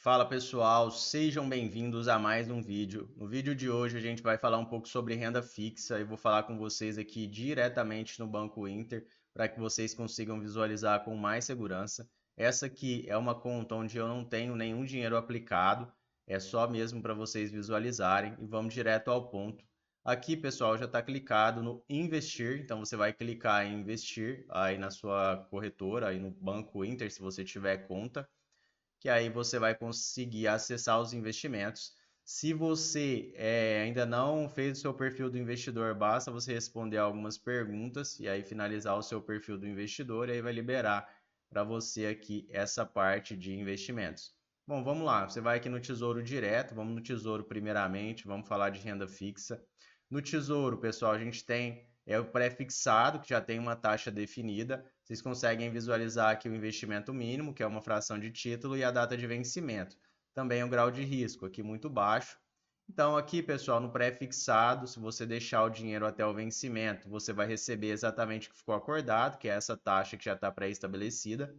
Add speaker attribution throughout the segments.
Speaker 1: Fala pessoal, sejam bem-vindos a mais um vídeo. No vídeo de hoje a gente vai falar um pouco sobre renda fixa e vou falar com vocês aqui diretamente no Banco Inter para que vocês consigam visualizar com mais segurança. Essa aqui é uma conta onde eu não tenho nenhum dinheiro aplicado, é só mesmo para vocês visualizarem e vamos direto ao ponto. Aqui, pessoal, já está clicado no investir, então você vai clicar em investir aí na sua corretora, aí no Banco Inter, se você tiver conta, que aí você vai conseguir acessar os investimentos. Se você ainda não fez o seu perfil do investidor, basta você responder algumas perguntas e aí finalizar o seu perfil do investidor e aí vai liberar para você aqui essa parte de investimentos. Bom, vamos lá, você vai aqui no Tesouro Direto, vamos no Tesouro primeiramente, vamos falar de renda fixa. No Tesouro, pessoal, a gente tem o pré-fixado, que já tem uma taxa definida. Vocês conseguem visualizar aqui o investimento mínimo, que é uma fração de título, e a data de vencimento. Também o grau de risco, aqui muito baixo. Então, aqui, pessoal, no pré-fixado, se você deixar o dinheiro até o vencimento, você vai receber exatamente o que ficou acordado, que é essa taxa que já está pré-estabelecida.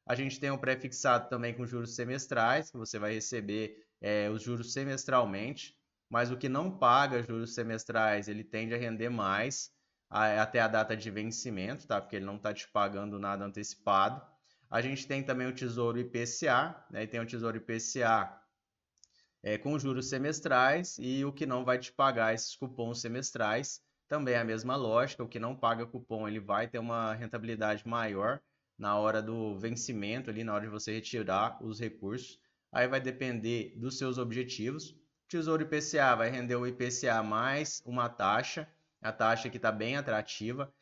Speaker 1: A gente tem o pré-fixado também com juros semestrais, que você vai receber os juros semestralmente, mas o que não paga juros semestrais, ele tende a render mais até a data de vencimento, tá? Porque ele não está te pagando nada antecipado. A gente tem também o Tesouro IPCA, né? E tem o Tesouro IPCA com juros semestrais e o que não vai te pagar esses cupons semestrais. Também é a mesma lógica, o que não paga cupom ele vai ter uma rentabilidade maior na hora do vencimento, ali na hora de você retirar os recursos. Aí vai depender dos seus objetivos. O Tesouro IPCA vai render o IPCA mais uma taxa, a taxa que está bem atrativa.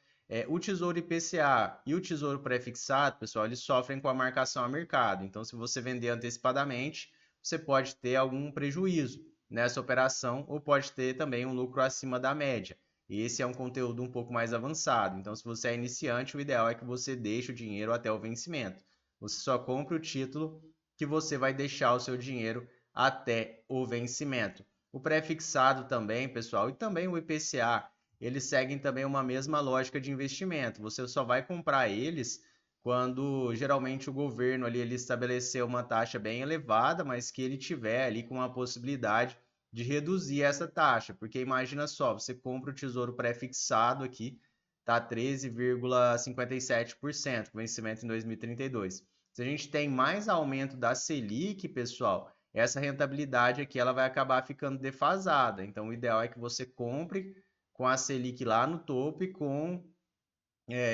Speaker 1: O Tesouro IPCA e o Tesouro Pré-fixado, pessoal, eles sofrem com a marcação a mercado. Então, se você vender antecipadamente, você pode ter algum prejuízo nessa operação ou pode ter também um lucro acima da média. E esse é um conteúdo um pouco mais avançado. Então, se você é iniciante, o ideal é que você deixe o dinheiro até o vencimento. Você só compra o título que você vai deixar o seu dinheiro até o vencimento. O pré-fixado também, pessoal, e também o IPCA, eles seguem também uma mesma lógica de investimento. Você só vai comprar eles quando geralmente o governo ali ele estabeleceu uma taxa bem elevada, mas que ele tiver ali com a possibilidade de reduzir essa taxa, porque imagina só, você compra o Tesouro pré-fixado aqui, tá 13,57%, com vencimento em 2032. Se a gente tem mais aumento da Selic, pessoal, essa rentabilidade aqui ela vai acabar ficando defasada. Então, o ideal é que você compre com a Selic lá no topo e com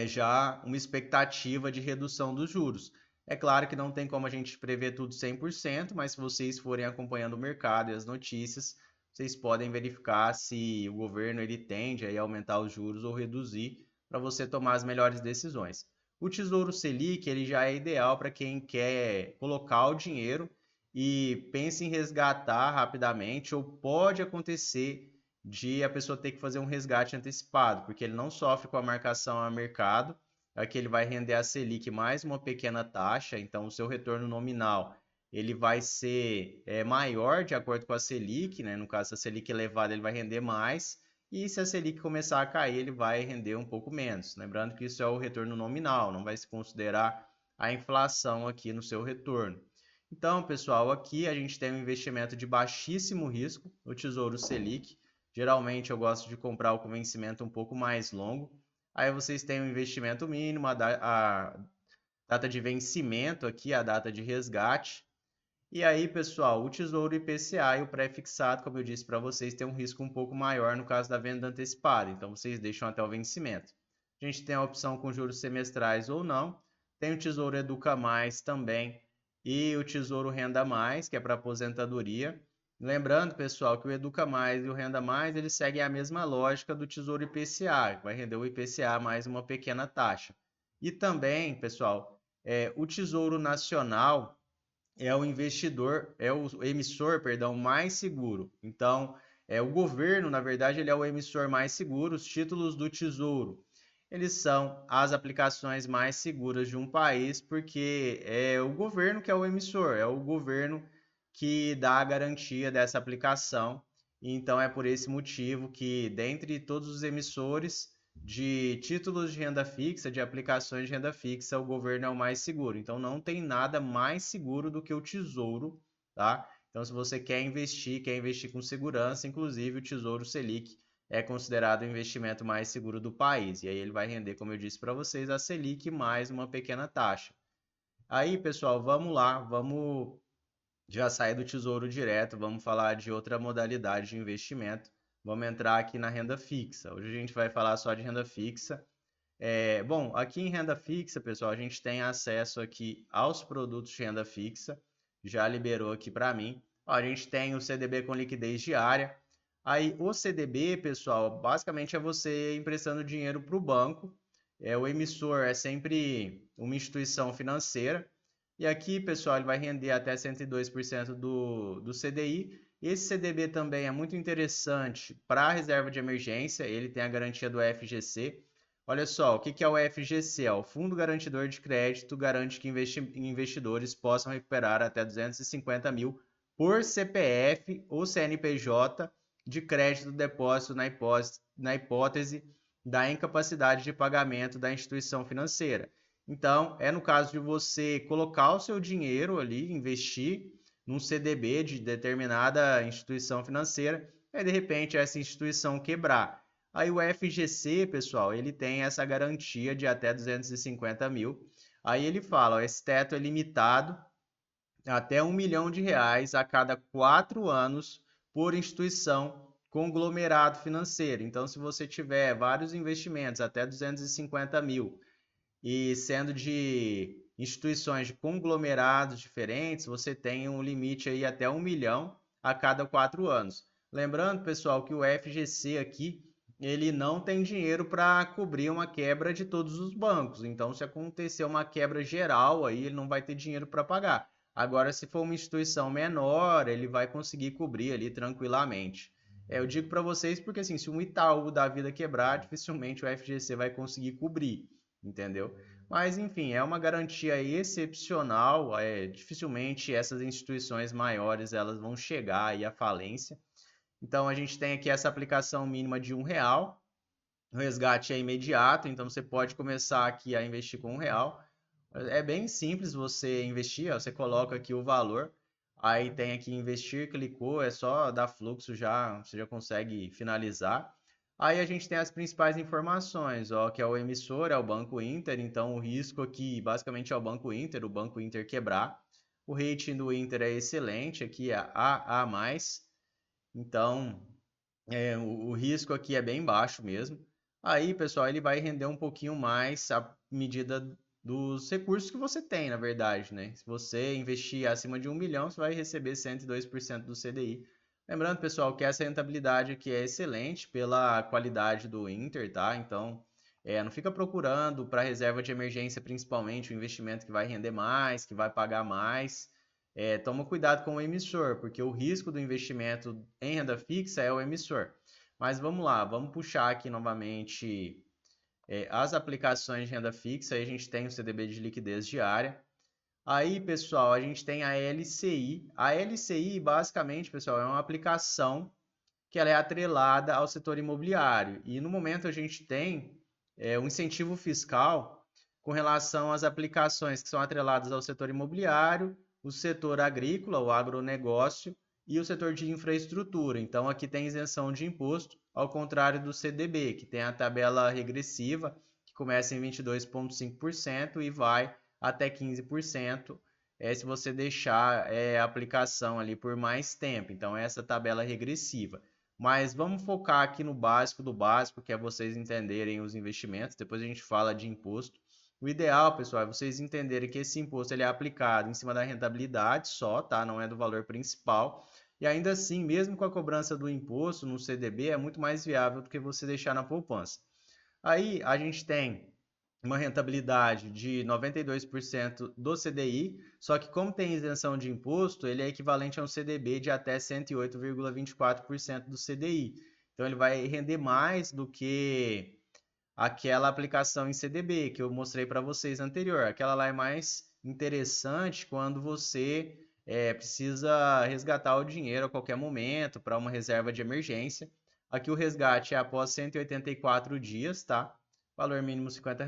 Speaker 1: já uma expectativa de redução dos juros. É claro que não tem como a gente prever tudo 100%, mas se vocês forem acompanhando o mercado e as notícias, vocês podem verificar se o governo ele tende a aumentar os juros ou reduzir para você tomar as melhores decisões. O Tesouro Selic ele já é ideal para quem quer colocar o dinheiro e pensa em resgatar rapidamente ou pode acontecer de a pessoa ter que fazer um resgate antecipado, porque ele não sofre com a marcação a mercado, aqui ele vai render a Selic mais uma pequena taxa, então o seu retorno nominal ele vai ser maior de acordo com a Selic, né? No caso, se a Selic elevada, ele vai render mais, e se a Selic começar a cair, ele vai render um pouco menos. Lembrando que isso é o retorno nominal, não vai se considerar a inflação aqui no seu retorno. Então, pessoal, aqui a gente tem um investimento de baixíssimo risco, o Tesouro Selic. Geralmente eu gosto de comprar o com vencimento um pouco mais longo. Aí vocês têm o investimento mínimo, a data de vencimento aqui, a data de resgate. E aí, pessoal, o Tesouro IPCA e o pré-fixado, como eu disse para vocês, tem um risco um pouco maior no caso da venda antecipada. Então, vocês deixam até o vencimento. A gente tem a opção com juros semestrais ou não. Tem o Tesouro Educa Mais também e o Tesouro Renda Mais, que é para aposentadoria. Lembrando, pessoal, que o Educa Mais e o Renda Mais, eles seguem a mesma lógica do Tesouro IPCA, que vai render o IPCA mais uma pequena taxa. E também, pessoal, o Tesouro Nacional é o investidor, é o emissor, perdão, mais seguro. Então, o governo, na verdade, ele é o emissor mais seguro. Os títulos do Tesouro, eles são as aplicações mais seguras de um país, porque é o governo que é o emissor, é o governo que dá a garantia dessa aplicação. Então, é por esse motivo que, dentre todos os emissores de títulos de renda fixa, de aplicações de renda fixa, o governo é o mais seguro. Então, não tem nada mais seguro do que o Tesouro, tá? Então, se você quer investir com segurança, inclusive o Tesouro Selic é considerado o investimento mais seguro do país. E aí ele vai render, como eu disse para vocês, a Selic mais uma pequena taxa. Aí, pessoal, vamos lá, vamos já sair do Tesouro Direto, vamos falar de outra modalidade de investimento. Vamos entrar aqui na renda fixa. Hoje a gente vai falar só de renda fixa. Bom, aqui em renda fixa, pessoal, a gente tem acesso aqui aos produtos de renda fixa. Já liberou aqui para mim. Ó, a gente tem o CDB com liquidez diária. Aí o CDB, pessoal, basicamente é você emprestando dinheiro para o banco. O emissor é sempre uma instituição financeira. E aqui, pessoal, ele vai render até 102% do CDI. Esse CDB também é muito interessante para a reserva de emergência. Ele tem a garantia do FGC. Olha só, o que é o FGC? O Fundo Garantidor de Crédito garante que investidores possam recuperar até 250 mil por CPF ou CNPJ de crédito depósito na hipótese da incapacidade de pagamento da instituição financeira. Então, é no caso de você colocar o seu dinheiro ali, investir num CDB de determinada instituição financeira, e de repente essa instituição quebrar. Aí o FGC, pessoal, ele tem essa garantia de até 250 mil. Aí ele fala, ó, esse teto é limitado até R$ 1 milhão a cada 4 anos por instituição conglomerado financeiro. Então, se você tiver vários investimentos até 250 mil e sendo de instituições de conglomerados diferentes, você tem um limite aí até 1 milhão a cada 4 anos. Lembrando, pessoal, que o FGC aqui, ele não tem dinheiro para cobrir uma quebra de todos os bancos. Então, se acontecer uma quebra geral, aí ele não vai ter dinheiro para pagar. Agora, se for uma instituição menor, ele vai conseguir cobrir ali tranquilamente. Eu digo para vocês porque, assim, se um Itaú da vida quebrar, dificilmente o FGC vai conseguir cobrir, entendeu? Mas, enfim, é uma garantia excepcional. Dificilmente essas instituições maiores elas vão chegar aí à falência. Então, a gente tem aqui essa aplicação mínima de R$ 1. O resgate é imediato, então você pode começar aqui a investir com R$ 1. É bem simples você investir, ó, você coloca aqui o valor, aí tem aqui investir, clicou, é só dar fluxo já, você já consegue finalizar. Aí a gente tem as principais informações, ó, que é o emissor, é o Banco Inter, então o risco aqui basicamente é o Banco Inter quebrar. O rating do Inter é excelente, aqui é AA+, então o risco aqui é bem baixo mesmo. Aí, pessoal, ele vai render um pouquinho mais à medida dos recursos que você tem, na verdade, né? Se você investir acima de 1 milhão, você vai receber 102% do CDI. Lembrando, pessoal, que essa rentabilidade aqui é excelente pela qualidade do Inter, tá? Então, não fica procurando para reserva de emergência, principalmente, o investimento que vai render mais, que vai pagar mais. Toma cuidado com o emissor, porque o risco do investimento em renda fixa é o emissor. Mas vamos lá, vamos puxar aqui novamente as aplicações de renda fixa. Aí a gente tem o CDB de liquidez diária. Aí, pessoal, a gente tem a LCI. A LCI, basicamente, pessoal, é uma aplicação que ela é atrelada ao setor imobiliário. E no momento a gente tem um incentivo fiscal com relação às aplicações que são atreladas ao setor imobiliário, o setor agrícola, o agronegócio e o setor de infraestrutura. Então aqui tem isenção de imposto, ao contrário do CDB, que tem a tabela regressiva, que começa em 22,5% e vai até 15%, se você deixar a aplicação ali por mais tempo. Então essa tabela regressiva. Mas vamos focar aqui no básico do básico, que é vocês entenderem os investimentos. Depois a gente fala de imposto. O ideal, pessoal, é vocês entenderem que esse imposto ele é aplicado em cima da rentabilidade só, tá? Não é do valor principal. E ainda assim, mesmo com a cobrança do imposto no CDB, é muito mais viável do que você deixar na poupança. Aí a gente tem uma rentabilidade de 92% do CDI, só que como tem isenção de imposto, ele é equivalente a um CDB de até 108,24% do CDI. Então ele vai render mais do que aquela aplicação em CDB que eu mostrei para vocês anterior. Aquela lá é mais interessante quando você precisa resgatar o dinheiro a qualquer momento para uma reserva de emergência. Aqui o resgate é após 184 dias, tá? Valor mínimo R$ 50.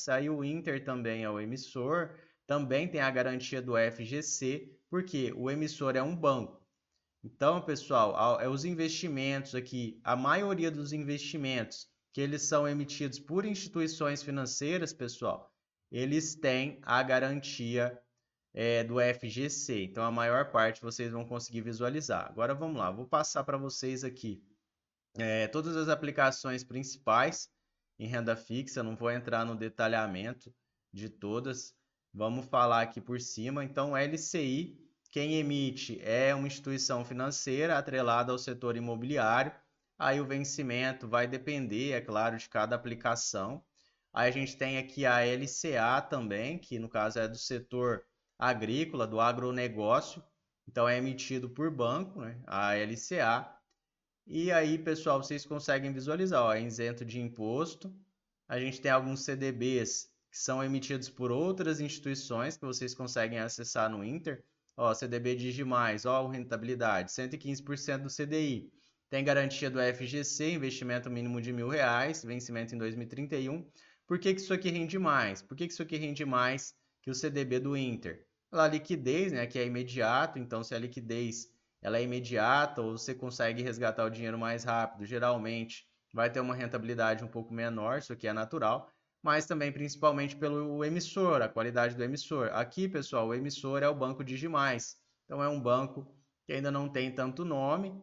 Speaker 1: Aí o Inter também é o emissor, também tem a garantia do FGC, porque o emissor é um banco. Então, pessoal, os investimentos aqui, a maioria dos investimentos que eles são emitidos por instituições financeiras, pessoal, eles têm a garantia do FGC. Então, a maior parte vocês vão conseguir visualizar. Agora, vamos lá, vou passar para vocês aqui todas as aplicações principais em renda fixa. Não vou entrar no detalhamento de todas. Vamos falar aqui por cima. Então, LCI, quem emite é uma instituição financeira atrelada ao setor imobiliário. Aí o vencimento vai depender, é claro, de cada aplicação. Aí a gente tem aqui a LCA também, que no caso é do setor agrícola, do agronegócio. Então é emitido por banco, né? A LCA. E aí, pessoal, vocês conseguem visualizar, ó, é isento de imposto. A gente tem alguns CDBs que são emitidos por outras instituições que vocês conseguem acessar no Inter. Ó, CDB Digimais, ó, rentabilidade, 115% do CDI. Tem garantia do FGC, investimento mínimo de R$ 1.000, vencimento em 2031. Por que isso aqui rende mais? Por que isso aqui rende mais que o CDB do Inter? A liquidez, né, que é imediato, então se a liquidez ela é imediata ou você consegue resgatar o dinheiro mais rápido, geralmente vai ter uma rentabilidade um pouco menor, isso aqui é natural, mas também principalmente pelo emissor, a qualidade do emissor. Aqui, pessoal, o emissor é o Banco Digimais, então é um banco que ainda não tem tanto nome,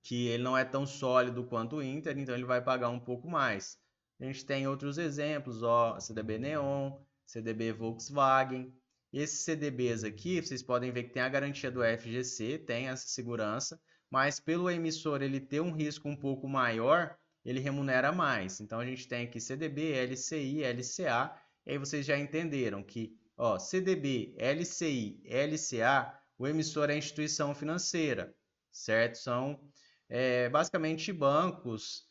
Speaker 1: que ele não é tão sólido quanto o Inter, então ele vai pagar um pouco mais. A gente tem outros exemplos, ó, CDB Neon, CDB Volkswagen. Esses CDBs aqui, vocês podem ver que tem a garantia do FGC, tem essa segurança, mas pelo emissor ele ter um risco um pouco maior, ele remunera mais. Então a gente tem aqui CDB, LCI, LCA, e aí vocês já entenderam que, ó, CDB, LCI, LCA, o emissor é a instituição financeira, certo? São basicamente bancos,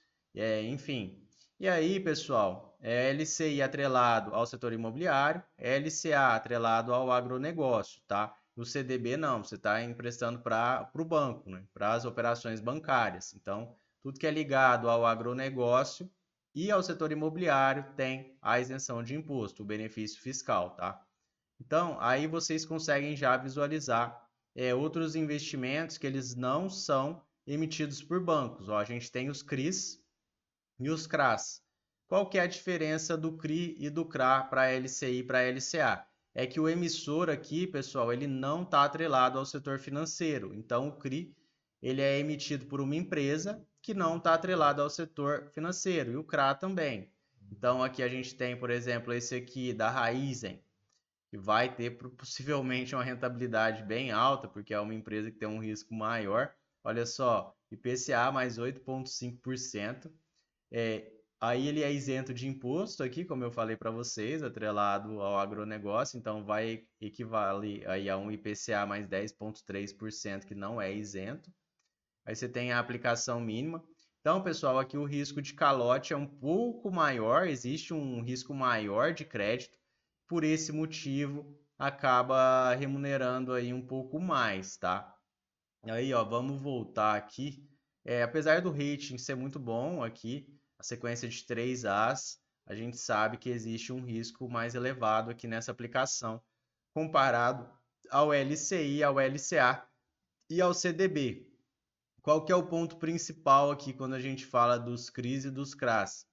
Speaker 1: enfim. E aí, pessoal, LCI atrelado ao setor imobiliário, LCA atrelado ao agronegócio, tá? O CDB não, você está emprestando para o banco, né? Para as operações bancárias. Então, tudo que é ligado ao agronegócio e ao setor imobiliário tem a isenção de imposto, o benefício fiscal, tá? Então, aí vocês conseguem já visualizar outros investimentos que eles não são emitidos por bancos. Ó, a gente tem os CRIs e os CRAs. Qual que é a diferença do CRI e do CRA para LCI e para LCA? É que o emissor aqui, pessoal, ele não está atrelado ao setor financeiro. Então, o CRI ele é emitido por uma empresa que não está atrelado ao setor financeiro, e o CRA também. Então, aqui a gente tem, por exemplo, esse aqui da Raizen, que vai ter possivelmente uma rentabilidade bem alta, porque é uma empresa que tem um risco maior. Olha só, IPCA mais 8,5%. Aí ele é isento de imposto aqui, como eu falei para vocês, atrelado ao agronegócio, então vai equivaler aí a um IPCA mais 10,3%, que não é isento. Aí você tem a aplicação mínima. Então, pessoal, aqui o risco de calote é um pouco maior, existe um risco maior de crédito, por esse motivo acaba remunerando aí um pouco mais, tá? Aí, ó, vamos voltar aqui. Apesar do rating ser muito bom aqui, a sequência de 3 As, a gente sabe que existe um risco mais elevado aqui nessa aplicação, comparado ao LCI, ao LCA e ao CDB. Qual que é o ponto principal aqui quando a gente fala dos CRIs e dos CRAs?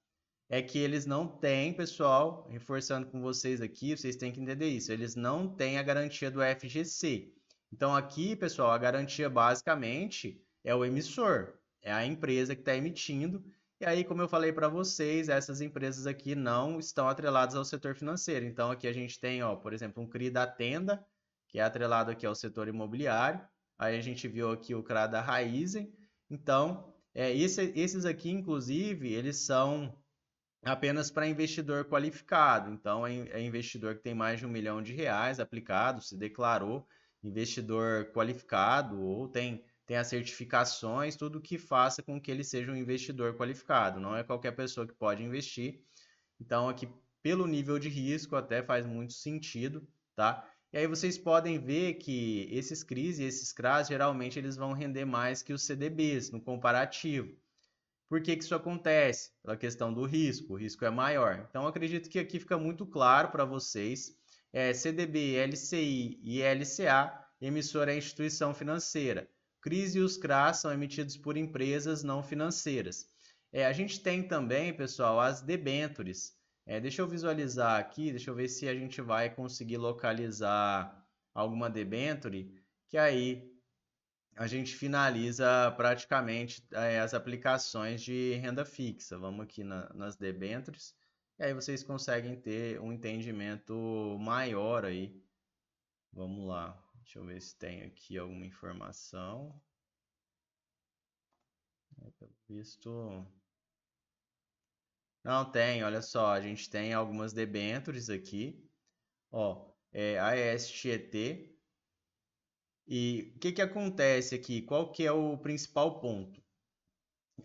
Speaker 1: É que eles não têm, pessoal, reforçando com vocês aqui, vocês têm que entender isso, eles não têm a garantia do FGC. Então aqui, pessoal, a garantia basicamente é o emissor, é a empresa que está emitindo. E aí, como eu falei para vocês, essas empresas aqui não estão atreladas ao setor financeiro. Então aqui a gente tem, ó, por exemplo, um CRI da Tenda, que é atrelado aqui ao setor imobiliário. Aí a gente viu aqui o CRA da Raizen. Então, esses aqui, inclusive, eles são apenas para investidor qualificado. Então, é investidor que tem mais de R$ 1 milhão aplicado, se declarou investidor qualificado ou tem as certificações, tudo que faça com que ele seja um investidor qualificado. Não é qualquer pessoa que pode investir. Então, aqui, pelo nível de risco, até faz muito sentido, tá? E aí vocês podem ver que esses CRIs e esses CRAs, geralmente, eles vão render mais que os CDBs no comparativo. Por que isso acontece? Pela questão do risco, o risco é maior. Então, acredito que aqui fica muito claro para vocês. CDB, LCI e LCA, emissor é instituição financeira. CRIs e os CRAs são emitidos por empresas não financeiras. A gente tem também, pessoal, as debêntures. Deixa eu visualizar aqui, deixa eu ver se a gente vai conseguir localizar alguma debênture, que aí a gente finaliza praticamente as aplicações de renda fixa. Vamos aqui nas debêntures, e aí vocês conseguem ter um entendimento maior aí. Vamos lá, deixa eu ver se tem aqui alguma informação. Pelo visto... Não tem, olha só, a gente tem algumas debêntures aqui, ó, AESTET. E o que acontece aqui? Qual que é o principal ponto?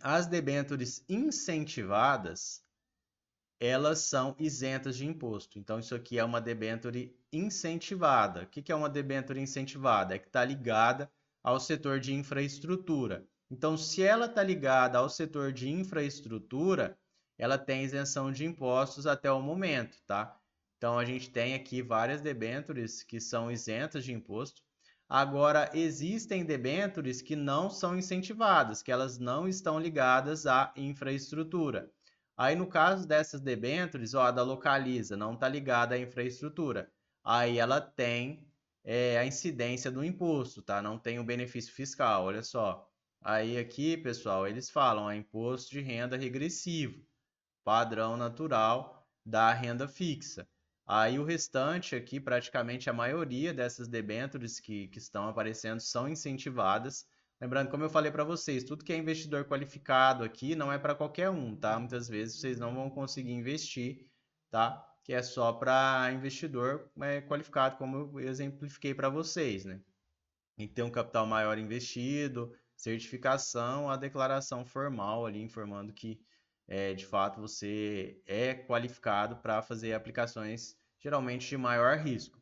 Speaker 1: As debêntures incentivadas, elas são isentas de imposto. Então, isso aqui é uma debênture incentivada. O que é uma debênture incentivada? É que está ligada ao setor de infraestrutura. Então, se ela está ligada ao setor de infraestrutura, ela tem isenção de impostos até o momento, tá? Então, a gente tem aqui várias debêntures que são isentas de imposto. Agora, existem debêntures que não são incentivadas, que elas não estão ligadas à infraestrutura. Aí, no caso dessas debêntures, ó, a da Localiza não está ligada à infraestrutura. Aí ela tem a incidência do imposto, tá? Não tem o benefício fiscal, olha só. Aí aqui, pessoal, eles falam imposto de renda regressivo, padrão natural da renda fixa. Aí o restante aqui, praticamente a maioria dessas debêntures que estão aparecendo são incentivadas. Lembrando, como eu falei para vocês, tudo que é investidor qualificado aqui não é para qualquer um, tá? Muitas vezes vocês não vão conseguir investir, tá? Que é só para investidor qualificado, como eu exemplifiquei para vocês, né? Tem que ter um capital maior investido, certificação, a declaração formal ali informando que de fato você é qualificado para fazer aplicações geralmente de maior risco.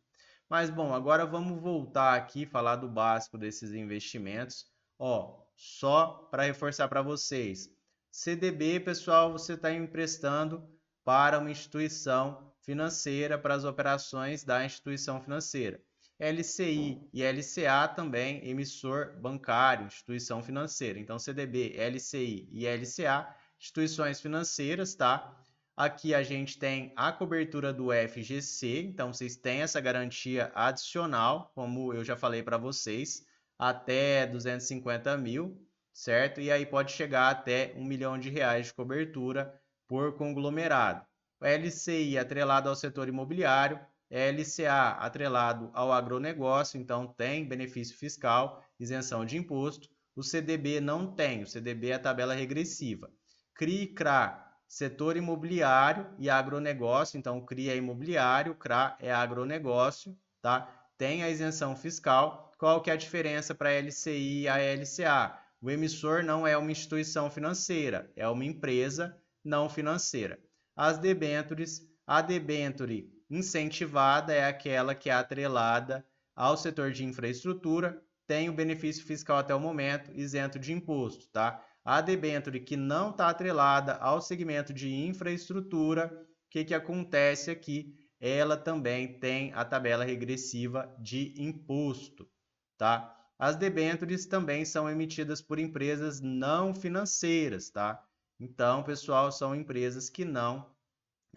Speaker 1: Mas bom, agora vamos voltar aqui e falar do básico desses investimentos. Ó, só para reforçar para vocês, CDB, pessoal, você está emprestando para uma instituição financeira, para as operações da instituição financeira. LCI e LCA também, emissor bancário, instituição financeira. Então, CDB, LCI e LCA, instituições financeiras, tá? Aqui a gente tem a cobertura do FGC, então vocês têm essa garantia adicional, como eu já falei para vocês, até 250 mil, certo? E aí pode chegar até R$1 milhão de cobertura por conglomerado. O LCI atrelado ao setor imobiliário, LCA atrelado ao agronegócio, então tem benefício fiscal, isenção de imposto. O CDB não tem, o CDB é a tabela regressiva. CRI e CRA, setor imobiliário e agronegócio, então o CRI é imobiliário, o CRA é agronegócio, tá? Tem a isenção fiscal. Qual que é a diferença para a LCI e a LCA? O emissor não é uma instituição financeira, é uma empresa não financeira. As debêntures, a debênture incentivada é aquela que é atrelada ao setor de infraestrutura, tem o benefício fiscal até o momento, isento de imposto, tá? A debênture que não está atrelada ao segmento de infraestrutura, o que acontece aqui? Ela também tem a tabela regressiva de imposto, tá? As debêntures também são emitidas por empresas não financeiras, tá? Então, pessoal, são empresas que não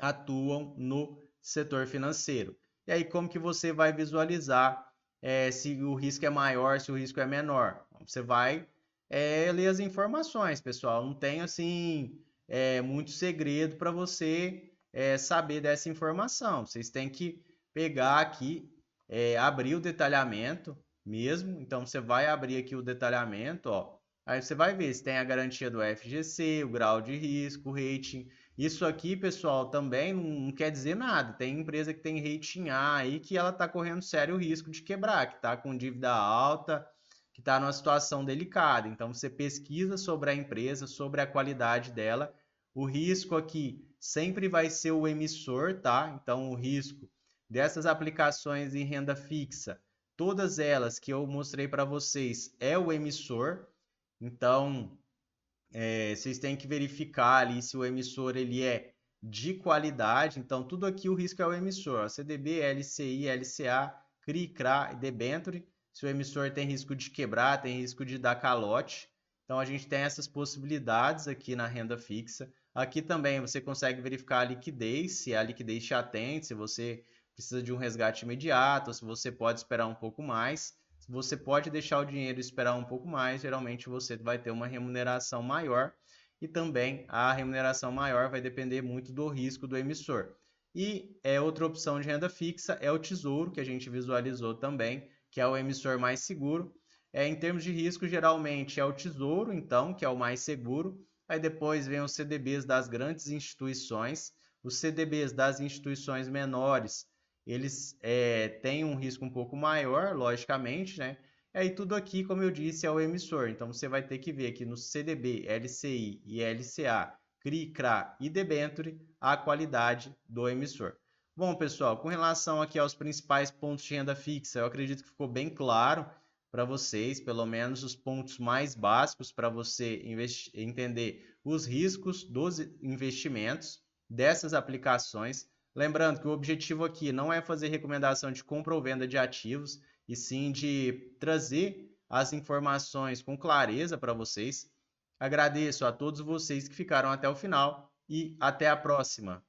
Speaker 1: atuam no setor financeiro. E aí, como que você vai visualizar se o risco é maior, se o risco é menor? Você vai ler as informações, pessoal. Não tem, assim, muito segredo para você saber dessa informação. Vocês têm que pegar aqui, abrir o detalhamento mesmo. Então, você vai abrir aqui o detalhamento, ó. Aí você vai ver se tem a garantia do FGC, o grau de risco, o rating. Isso aqui, pessoal, também não quer dizer nada. Tem empresa que tem rating A aí que ela está correndo sério risco de quebrar, que está com dívida alta, que está numa situação delicada. Então, você pesquisa sobre a empresa, sobre a qualidade dela. O risco aqui sempre vai ser o emissor, tá? Então, o risco dessas aplicações em renda fixa, todas elas que eu mostrei para vocês, é o emissor. Então, vocês têm que verificar ali se o emissor ele é de qualidade. Então, tudo aqui o risco é o emissor. CDB, LCI, LCA, CRI, CRA e debênture se o emissor tem risco de quebrar, tem risco de dar calote. Então a gente tem essas possibilidades aqui na renda fixa. Aqui também você consegue verificar a liquidez, se a liquidez te atende, se você precisa de um resgate imediato, se você pode esperar um pouco mais. Se você pode deixar o dinheiro e esperar um pouco mais, geralmente você vai ter uma remuneração maior e também a remuneração maior vai depender muito do risco do emissor. E outra opção de renda fixa é o Tesouro, que a gente visualizou também, que é o emissor mais seguro. Em termos de risco, geralmente é o Tesouro, então, que é o mais seguro. Aí depois vem os CDBs das grandes instituições. Os CDBs das instituições menores, eles têm um risco um pouco maior, logicamente, né? E tudo aqui, como eu disse, é o emissor. Então, você vai ter que ver aqui no CDB, LCI e LCA, CRI, CRA e Debenture, a qualidade do emissor. Bom, pessoal, com relação aqui aos principais pontos de renda fixa, eu acredito que ficou bem claro para vocês, pelo menos os pontos mais básicos para você entender os riscos dos investimentos dessas aplicações. Lembrando que o objetivo aqui não é fazer recomendação de compra ou venda de ativos, e sim de trazer as informações com clareza para vocês. Agradeço a todos vocês que ficaram até o final e até a próxima.